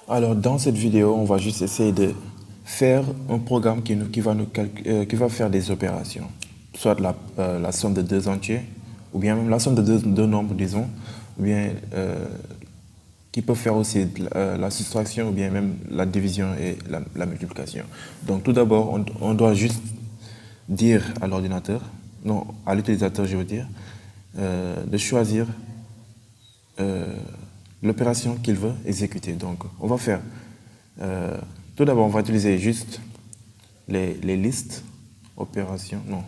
Alors, dans cette vidéo, on va juste essayer de faire un programme qui va faire des opérations. Soit la somme de deux entiers, ou bien même la somme de deux nombres, disons, ou bien qui peut faire aussi la soustraction, ou bien même la division et la multiplication. Donc, tout d'abord, on doit juste dire à l'ordinateur, non, à l'utilisateur, je veux dire, de choisir l'opération qu'il veut exécuter. Donc, on va faire, tout d'abord, on va utiliser juste les listes, opération, non,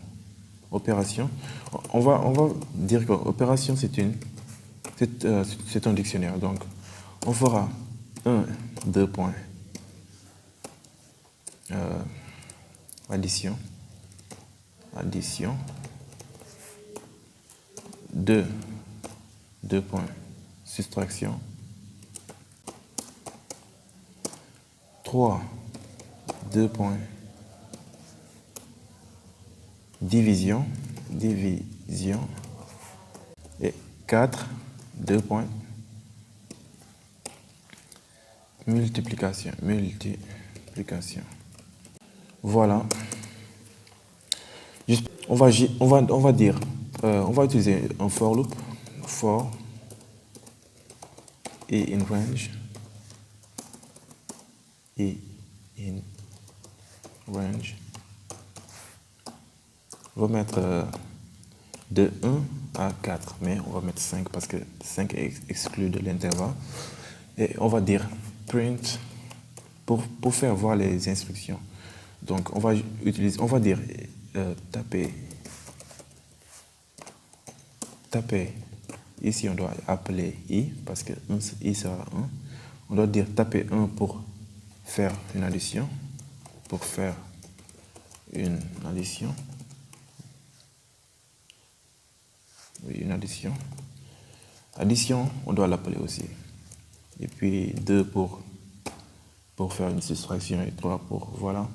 opération. On va dire que opération, c'est un dictionnaire. Donc, on fera 1, 2 points, addition, addition, 2, 2 points, soustraction, 3, 2 points, division, division, et 4, 2 points, multiplication, multiplication. Voilà. On va dire, on va utiliser un for loop, for et in range, et in range. On va mettre de 1 à 4, mais on va mettre 5 parce que 5 est exclu de l'intervalle. Et on va dire print pour faire voir les instructions. Donc on va dire taper, ici on doit appeler i parce que i sera 1. On doit dire taper 1 pour faire une addition, oui, une addition. Addition, on doit l'appeler aussi. Et puis 2 pour faire une soustraction et 3 pour, voilà.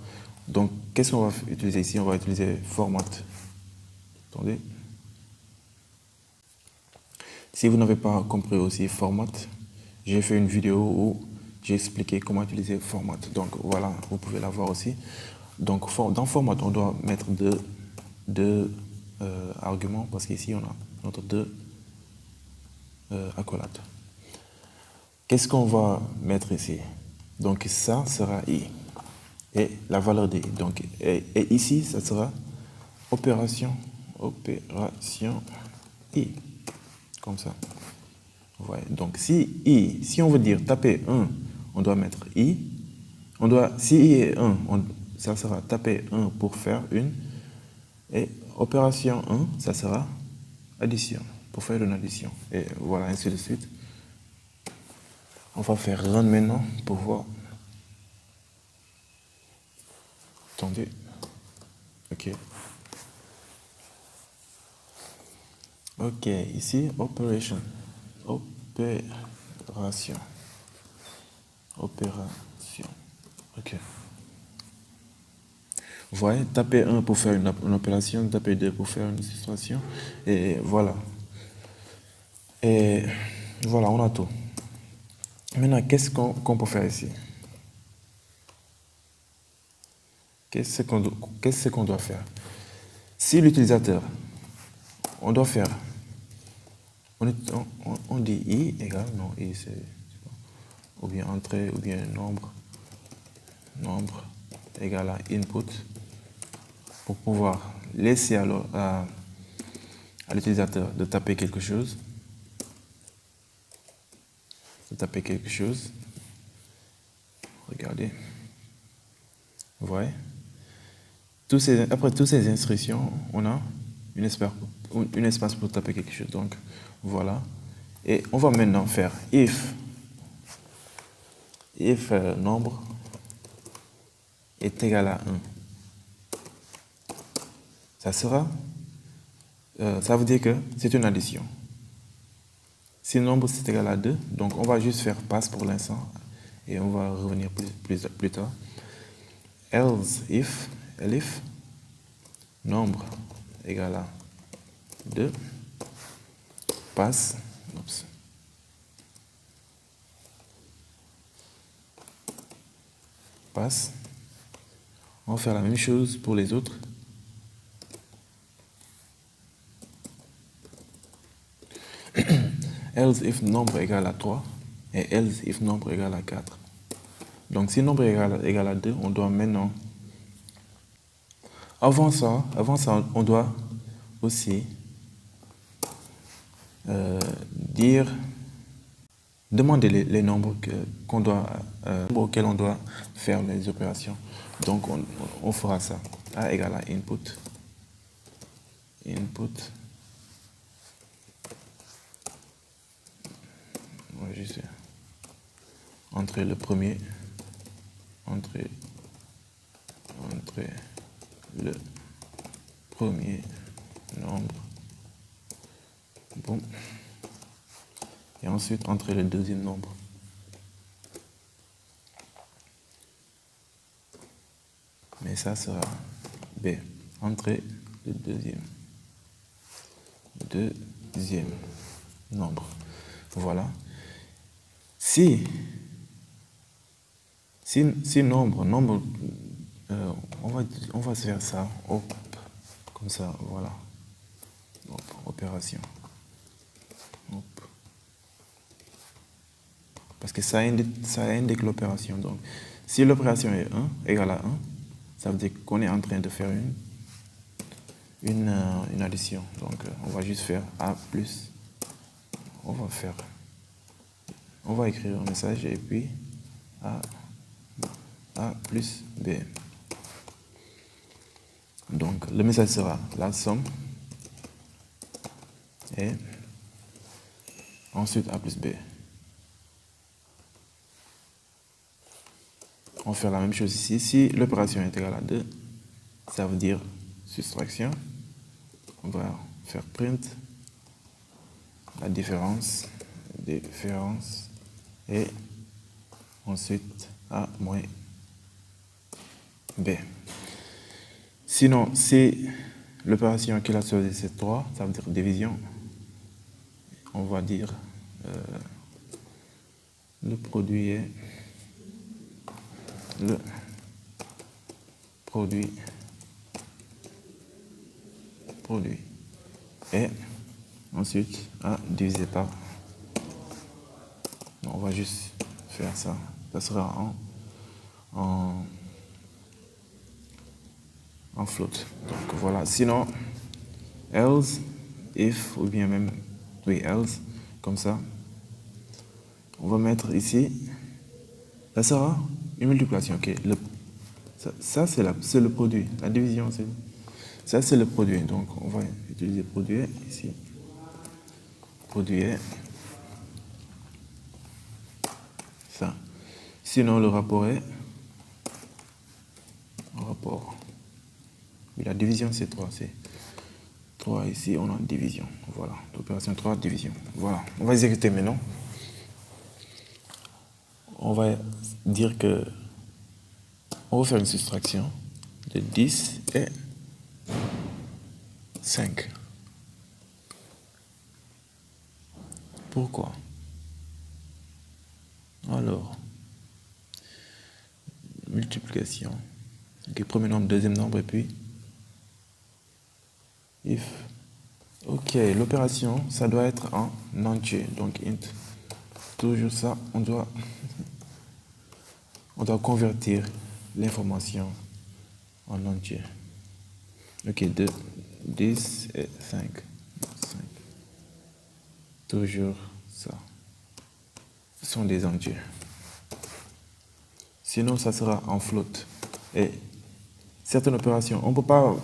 Donc, qu'est-ce qu'on va utiliser ici? On va utiliser format. Attendez. Si vous n'avez pas compris aussi format, j'ai fait une vidéo où j'ai expliqué comment utiliser format. Donc, voilà, vous pouvez la voir aussi. Donc, dans format, on doit mettre deux arguments parce qu'ici, on a notre deux accolades. Qu'est-ce qu'on va mettre ici? Donc, ça sera i. Et la valeur de i. Donc, et ici, ça sera opération i. Comme ça. Ouais. Donc, si on veut dire taper 1, on doit mettre i. Si i est 1, ça sera taper 1 pour faire une. Et opération 1, ça sera addition, pour faire une addition. Et voilà, ainsi de suite. On va faire run maintenant pour voir. Attendez. Ok. Ok, ici, opération. Opération. Ok. Vous voyez, taper 1 pour faire une opération, taper 2 pour faire une soustraction. Et voilà. Et voilà, on a tout. Maintenant, qu'est-ce qu'on peut faire ici? Qu'est-ce qu'on doit faire? Si l'utilisateur, on doit faire, on dit i égale, non, i c'est, ou bien entrée, ou bien nombre égale à input, pour pouvoir laisser à l'utilisateur de taper quelque chose. Regardez. Vous voyez? Après toutes ces instructions, on a une espace pour taper quelque chose. Donc, voilà. Et on va maintenant faire if nombre est égal à 1. Ça veut dire que c'est une addition. Si le nombre c'est égal à 2, donc on va juste faire passe pour l'instant et on va revenir plus tard. Else if nombre égal à 2, passe, passe. On va faire la même chose pour les autres. Else if nombre égale à 3 et else if nombre égale à 4. Donc si nombre égale à 2, on doit maintenant... Avant ça on doit aussi demander les nombres auxquels on doit faire les opérations. Donc on fera ça. A égale à input. On va juste entrer le premier, entrer le premier nombre, bon, et ensuite entrer le deuxième nombre. Mais ça sera B, entrer le deuxième nombre. Voilà. Si nombre, on va se faire ça, hop, comme ça, voilà. Hop, opération. Hop. Parce que ça indique l'opération. Donc, si l'opération est 1, égale à 1, ça veut dire qu'on est en train de faire une addition. Donc, on va juste faire A plus. On va écrire un message et puis A plus B. Donc, le message sera la somme et ensuite A plus B. On va faire la même chose ici. Si l'opération est égale à 2, ça veut dire soustraction. On va faire print la différence et ensuite A moins B. Sinon, si l'opération qui l'a choisi c'est 3, ça veut dire division. On va dire le produit est le produit et ensuite A divisé par. On va juste faire ça. Ça sera en float. Donc voilà. Sinon, else, if, ou bien même, oui, else, comme ça. On va mettre ici. Ça sera une multiplication. Ok. Ça c'est le produit. La division, ça c'est le produit. Donc on va utiliser produit ici. Produit ça. Sinon le rapport est la division c'est 3. C'est 3 ici, on a division. Voilà. L'opération 3, division. Voilà. On va exécuter maintenant. On va dire que on va faire une soustraction de 10 et 5. Pourquoi? Alors, multiplication. Ok, premier nombre, deuxième nombre, et puis if. Ok, l'opération, ça doit être en entier, donc int. Toujours ça, on doit convertir l'information en entier. Ok, 2, 10 et 5. Toujours ça. Ce sont des entiers. Sinon, ça sera en float. Et certaines opérations, on ne peut pas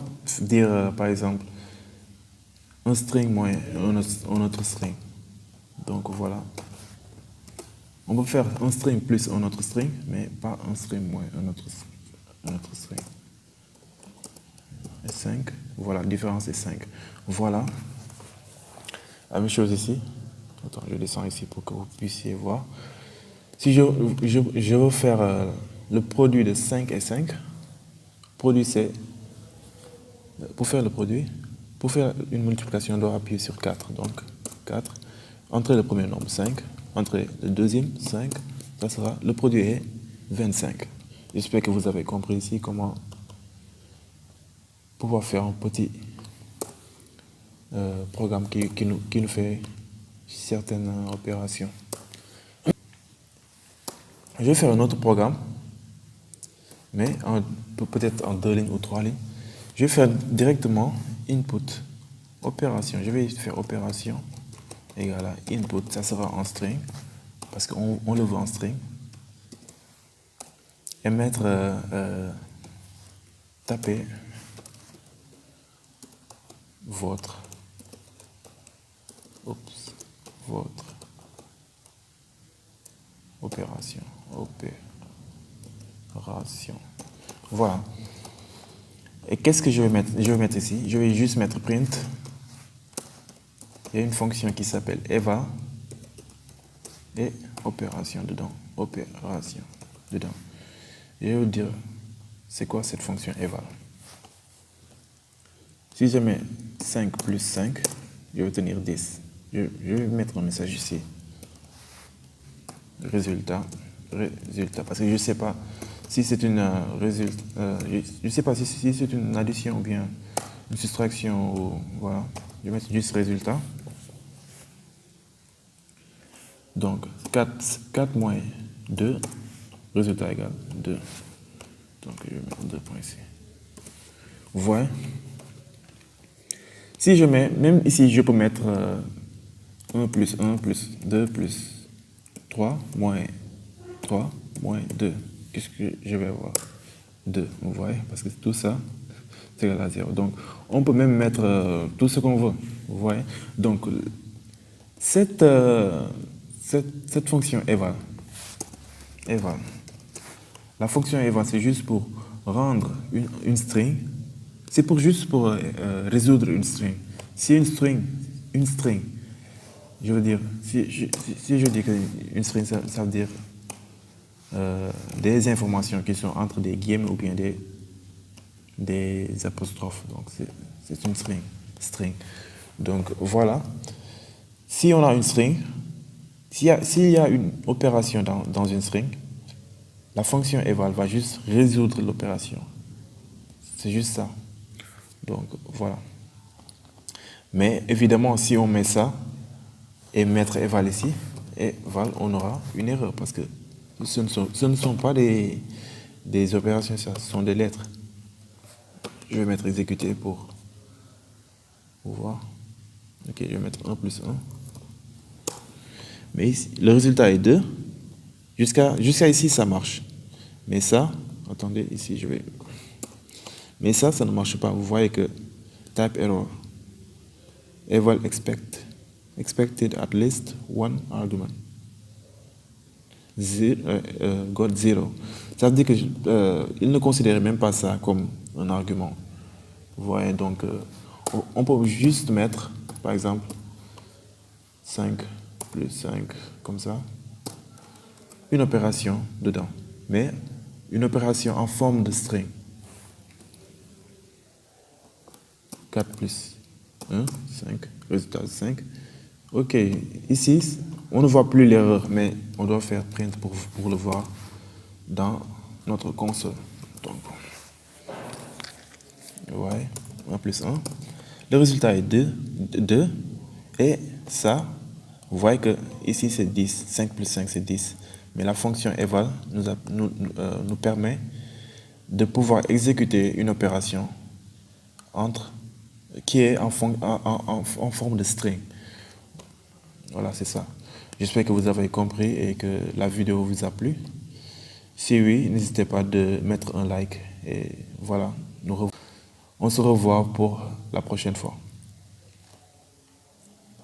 dire, par exemple, un string moins un autre string. Donc voilà. On peut faire un string plus un autre string, mais pas un string moins un autre string. Et 5. Voilà, la différence est 5. Voilà. La même chose ici. Attends, je descends ici pour que vous puissiez voir. Si je veux faire le produit de 5 et 5, produit c'est, pour faire le produit, pour faire une multiplication, on doit appuyer sur 4. Donc 4, entre le premier nombre 5, entre le deuxième 5, ça sera, le produit est 25. J'espère que vous avez compris ici comment pouvoir faire un petit programme qui nous fait certaines opérations. Je vais faire un autre programme, mais peut-être en 2 lignes ou 3 lignes. Je vais faire directement input, opération. Je vais faire opération égale à input, ça sera en string, parce qu'on le veut en string. Et mettre, taper votre opération. Voilà. Et qu'est-ce que je vais mettre? Je vais mettre ici, je vais juste mettre print. Il y a une fonction qui s'appelle eval et opération dedans. Je vais vous dire c'est quoi cette fonction eval. Si je mets 5 plus 5, je vais obtenir 10. Je vais mettre un message ici. Résultat, parce que je ne sais pas si c'est une je sais pas si c'est une addition ou bien une soustraction ou voilà. Je vais mettre juste résultat. Donc 4 moins 2, résultat égal 2. Donc je vais mettre 2 points ici. Vous voyez? Si je mets, même ici je peux mettre 1 plus 1 plus 2 plus 3 moins 2. Qu'est-ce que je vais avoir? 2, vous voyez? Parce que tout ça, c'est égal à 0. Donc, on peut même mettre tout ce qu'on veut. Vous voyez? Donc, cette fonction eval, la fonction eval, c'est juste pour rendre une string. C'est juste pour résoudre une string. Si une string, je veux dire, si je dis qu'une string, ça veut dire des informations qui sont entre des guillemets ou bien des apostrophes. Donc, c'est une string. Donc, voilà. Si on a une string, s'il y a une opération dans une string, la fonction eval va juste résoudre l'opération. C'est juste ça. Donc, voilà. Mais évidemment, si on met ça et mettre eval ici, eval, on aura une erreur parce que ce ne sont pas des opérations, ce sont des lettres. Je vais mettre exécuter pour voir. Ok, je vais mettre 1 plus 1. Mais ici, le résultat est 2. Jusqu'à ici, ça marche. Mais ça, attendez, ici, je vais... Mais ça ne marche pas. Vous voyez que type error. Eval expected at least one argument. Got 0. Ça veut dire qu'il ne considère même pas ça comme un argument. Vous voyez, donc, on peut juste mettre, par exemple, 5 plus 5, comme ça, une opération dedans, mais une opération en forme de string. 4 plus 1, 5, résultat 5. Ok, ici, on ne voit plus l'erreur, mais on doit faire print pour le voir dans notre console. Donc, ouais, 1 plus 1. Le résultat est 2, et ça, vous voyez que ici c'est 10, 5 plus 5 c'est 10. Mais la fonction eval nous permet de pouvoir exécuter une opération qui est en forme de string. Voilà, c'est ça. J'espère que vous avez compris et que la vidéo vous a plu. Si oui, n'hésitez pas de mettre un like. Et voilà, on se revoit pour la prochaine fois.